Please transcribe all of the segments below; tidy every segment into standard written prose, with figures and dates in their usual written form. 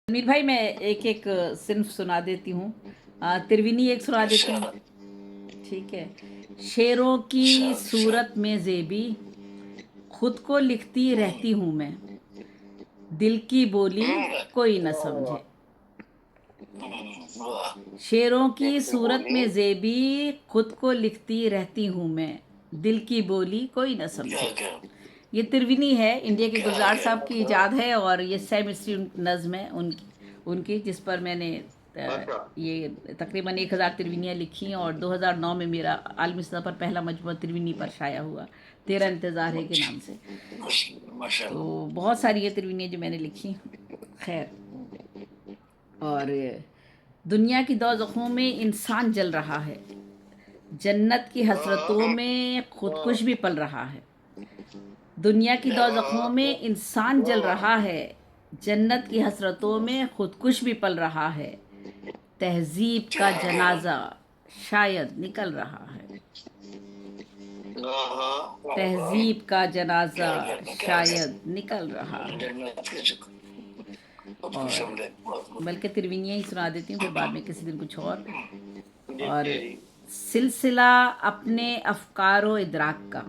मीर भाई, मैं एक एक सिर्फ सुना देती हूँ। त्रिवेणी एक सुना देती हूँ। ठीक है। शेरों की सूरत में ज़ेबी, खुद को लिखती रहती हूँ मैं, दिल की बोली कोई न समझे। शेरों की सूरत में ज़ेबी, खुद को लिखती रहती हूँ मैं, दिल की बोली कोई न समझे। ये त्रिवेणी है, इंडिया के गुलजार साहब की इजाद है और ये सैम स्टीव नज़्म है उनकी जिस पर मैंने ये तकरीबन 1000 त्रिवेणियाँ लिखी हैं और 2009 में मेरा आलमी सतह पर पहला मजमूआ त्रिवेणी पर शाया हुआ, तेरा इंतज़ार है के नाम से। तो बहुत सारी ये त्रिवेणियाँ जो मैंने लिखी। खैर, और दुनिया की दोज़खों में इंसान जल रहा है, जन्नत की हसरतों में खुदकुश भी पल रहा है। दुनिया की दोज़खों में इंसान जल रहा है, जन्नत की हसरतों में खुदकुश भी पल रहा है। तहज़ीब का जनाजा शायद निकल रहा है, तहज़ीब का जनाजा शायद निकल रहा है। और बल्कि त्रिवेणियाँ ही सुना देती हूँ, फिर बाद में किसी दिन कुछ और सिलसिला अपने अफकारो इदराक का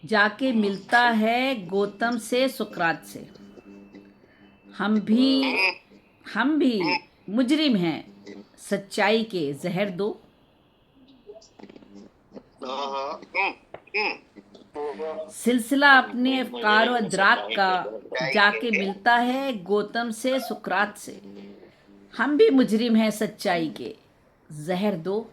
जाके मिलता है गौतम से, सुकरात से। हम भी मुजरिम हैं, सच्चाई के जहर दो। सिलसिला अपने अफकार व अदराक का जाके मिलता है गौतम से, सुकरात से। हम भी मुजरिम हैं, सच्चाई के जहर दो।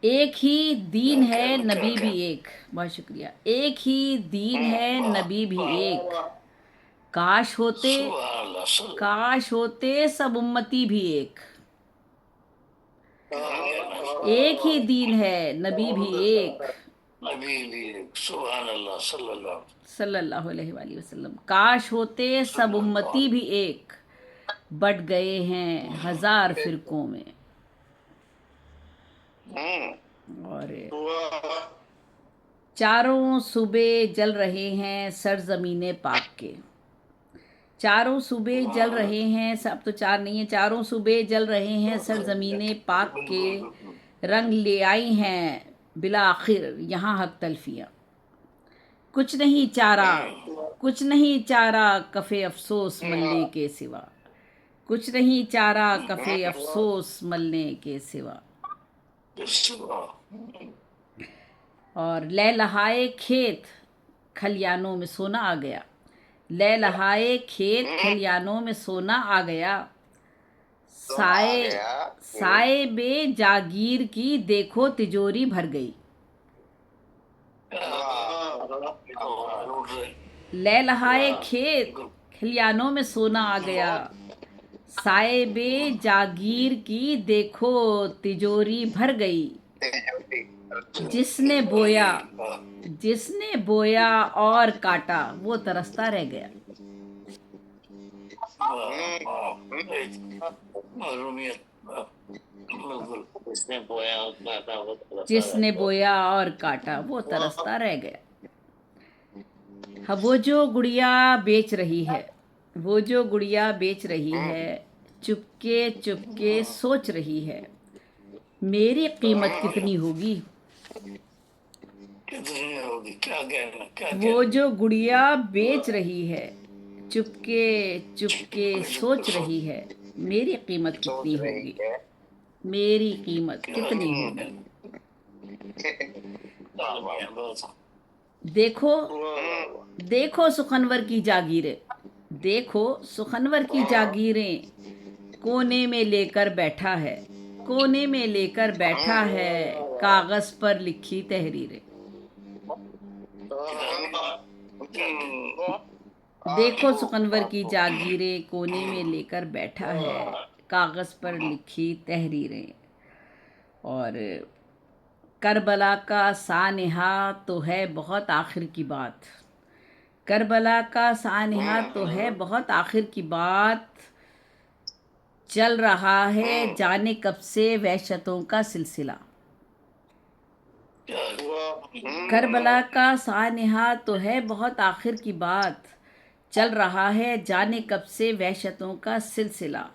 एक ही दीन है, नबी भी एक। बहुत शुक्रिया। एक ही दीन है, नबी भी एक। काश होते काश होते सब उम्मती भी एक। एक ही दीन है, नबी भी एक। सल्लल्लाहु अलैहि वसल्लम। काश होते सब उम्मती भी एक, बट गए हैं हजार फिरकों में। और चारों सूबे जल रहे हैं सरजमीने पाक के। चारों सूबे जल रहे हैं, सब तो चार नहीं है, चारों सूबे जल रहे हैं सरजमीने पाक के। रंग ले आई हैं बिला आखिर यहाँ हक तलफियाँ। कुछ नहीं चारा, कुछ नहीं चारा कफ़े अफसोस मलने के सिवा। कुछ नहीं चारा कफ़े अफसोस मलने के सिवा। और लहलहाए खेत खलियानों में सोना आ गया। लहलहाए खेत खलियानों में सोना आ गया। साए साए बे जागीर की देखो तिजोरी भर गई। लहलहाए खेत खलियानों में सोना आ गया। साए बे जागीर की देखो तिजोरी भर गई। जिसने बोया जिसने बोया और काटा, वो तरसता रह गया। जिसने बोया और काटा, वो तरसता रह गया। हाँ, वो जो गुड़िया बेच रही है, वो जो गुड़िया बेच रही है, चुपके चुपके सोच रही है, मेरी कीमत कितनी होगी। वो जो गुड़िया बेच रही है, चुपके चुपके सोच रही है, मेरी कीमत कितनी होगी, मेरी कीमत कितनी होगी। देखो देखो सुखनवर की जागीरें, देखो सुखनवर की जागीरें, कोने में लेकर बैठा है, कोने में लेकर बैठा है कागज पर लिखी तहरीरें। देखो सुखनवर की जागीरें, कोने में लेकर बैठा है कागज पर लिखी तहरीरें। और करबला का सानहा तो है बहुत आखिर की बात। करबला का सानहा तो है बहुत आखिर की बात। चल रहा है जाने कब से वहशतों का सिलसिला। करबला का सानहा तो है बहुत आखिर की बात। चल रहा है जाने कब से वहशतों का सिलसिला,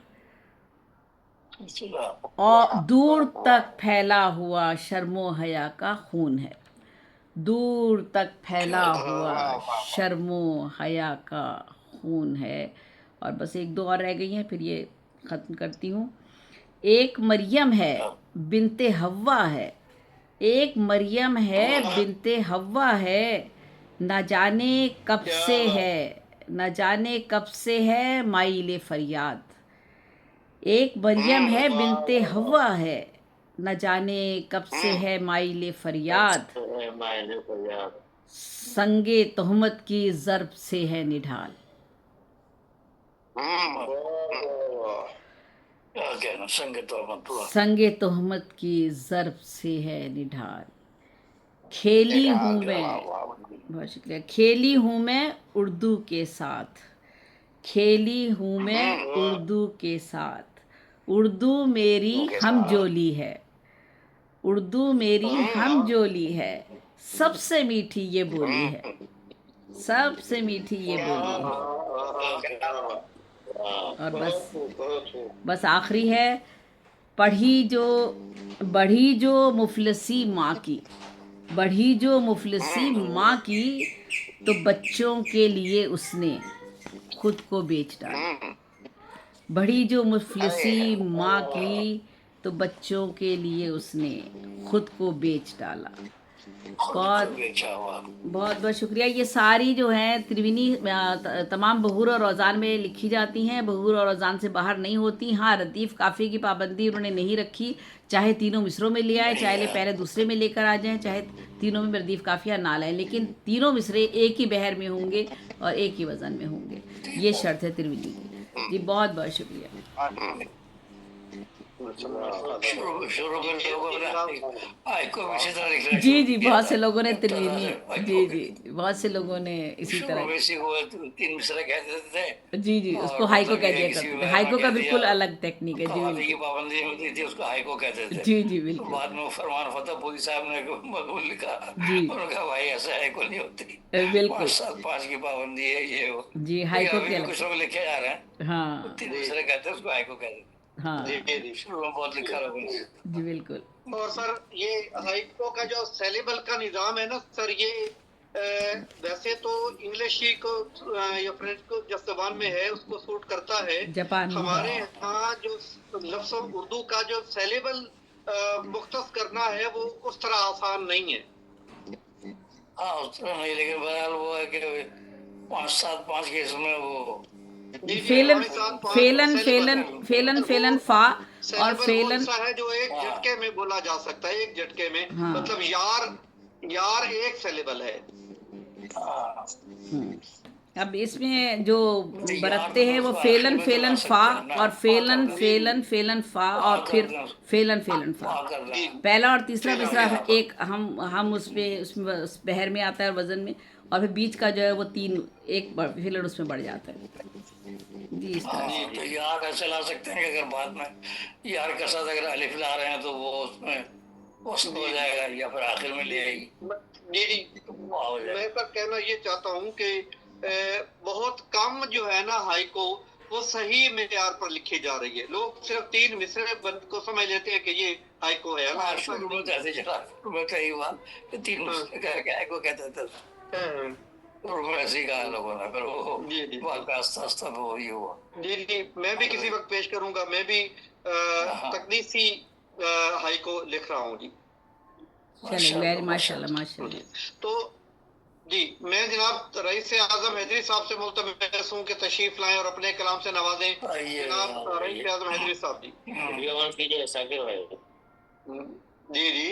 और दूर तक फैला हुआ शर्मो हया का खून है। दूर तक फैला हुआ शर्मो हया का खून है। और बस एक दो और रह गई हैं, फिर ये ख़त्म करती हूँ। एक मरियम है बिनते हव्वा है, एक मरियम है बिनते हव्वा है, न जाने कब से है, न जाने कब से है माइले फरियाद। एक मरियम है बिनते हव्वा है, न जाने कब से है माइले फरियाद, संगे तोहमत की ज़र्ब से है निढाल। संगे तोहमत की ज़र्ब से है निढाल। खेली हूँ मैं, बहुत शुक्रिया, खेली हूँ मैं उर्दू के साथ, खेली हूँ मैं उर्दू के साथ, उर्दू मेरी हमजोली है, उर्दू मेरी हमजोली है, सबसे मीठी ये बोली है, सबसे मीठी ये बोली है। और बस आखिरी है, बढ़ी जो मुफलसी माँ की, बढ़ी जो मुफलसी माँ की, तो बच्चों के लिए उसने खुद को बेच डाला। बढ़ी जो मुफलसी माँ की, तो बच्चों के लिए उसने खुद को बेच डाला। बहुत बहुत बहुत शुक्रिया। ये सारी जो हैं त्रिवेणी तमाम बहूर और औज़ान में लिखी जाती हैं, बहूर और औज़ान से बाहर नहीं होती। हाँ, रदीफ़ काफ़ी की पाबंदी उन्होंने नहीं रखी, चाहे तीनों मिसरों में ले आए, चाहे पहले दूसरे में लेकर आ जाएं, चाहे तीनों में रदीफ़ काफ़िया ना लाएं, लेकिन तीनों मिसरे एक ही बहर में होंगे और एक ही वज़न में होंगे। ये शर्त है त्रिवेणी की। जी बहुत बहुत शुक्रिया। जी जी, बहुत से लोगों ने त्रिवेणी, जी जी, बहुत से लोगों ने इसी तरह तीन मिसरा कह देते थे जी जी, उसको और हाइको मतलब कह कि दिया किसी करते थे। वगैरह हाइको का कह दिया बिल्कुल अलग टेक्निक है। जी कवाली की बिल्कुल, पाबंदी होती थी उसको हाइको कहते थे। जी जी तो बिल्कुल, बाद में फरमान फतेहपुरी साहब ने मकबूल लिखा, जी उन्होंने कहा भाई ऐसा हाइको नहीं होती, 5 साल 5 की पाबंदी है ये वो। जी, लेकिन हाइको अभी के भी अलग कुछ से, लोग लिखे जा रहे हैं, हाँ तीन मिसरे कहते हैं उसको हाइको कहते थे। हाँ, शुरू में बहुत लिखा लोगों ने। जी बिल्कुल। और सर ये हाइको का जो सेलेबल का निज़ाम है ना सर, ये वैसे तो इंग्लिश ही को या फ्रेंच को जिस जबान में है उसको सूट करता है। जापान में, हमारे हाँ यहाँ जो लफ्ज़ों उर्दू का जो सेलेबल मुख्तस करना है वो उस तरह आसान नहीं है। हाँ उस तरह नहीं, लेकिन बहरहाल वो है कि 5 7 5 के इसमें वो जी जी, फेलन हमारे साथ 5 फेलन सेलेबल फेलन है। फेलन और फेलन वो फा और सेलेबल वो फेलन, ऐसा है जो एक हाँ झटके में बोला जा सकता है, एक झटके में। हाँ मतलब यार, यार एक सेलेबल है। हाँ। अब इसमें जो तो यार बरतते तो हैं वो उसको आखिर फेलन में तो ला फेलन फा सकते हैं ना, और पा कर फेलन दें, फेलन फेलन फा पा और कर फिर दें, फेलन फेलन फा। पा कर दें। पहला और तीसरा तीनों मिसरा के यहाँ पर एक हम उसमें उस बहर में आता है और वजन में, और फिर बीच का जो है वो तीन एक फेलन उसमें बढ़ जाता है। जी इस तरह से। हाँ तो यार ऐसे ला सकते हैं कि अगर बाद में यार के साथ अगर अलिफ ला रहे हैं तो वो उसमें वसत हो जाएगा, या फिर आखिर में ले आएगी जी जी, वाह हो जाएगा। मैं सर कहना ये चाहता हूँ कि बहुत कम जो है ना हाइको वो सही मेयार पर लिखी जा रही है। लोग सिर्फ 3 मिसरे बंद को समझ लेते हैं कि ये हाइको है ना। हाँ ऐसा शुरू में नहीं तो ऐसे चला, शुरू में तो यही हुआ कि 3 हाँ, मिसरे कह के को कहते थे, हाँ, शुरू में ऐसे ही कहा लोगों ने, फिर वो जी जी बाद में आस्ता आस्ता वो ही हुआ। जी जी, मैं भी किसी वक्त पेश करूंगा। मैं भी हाँ तकनीसी हाइको लिख रहा हूँ जी। चलो वेरी माशाल्लाह माशाल्लाह माशाल्लाह। माशाल्लाह। तो जी, मैं जनाब रईस आजम हैदरी साहब से मुल्तमस हूँ कि तशरीफ लाएं और अपने कलाम से नवाजें। आइए जनाब रईस आइए। आजम हैदरी साहब जी। ये और कीजिए साकिब भाई। जी जी,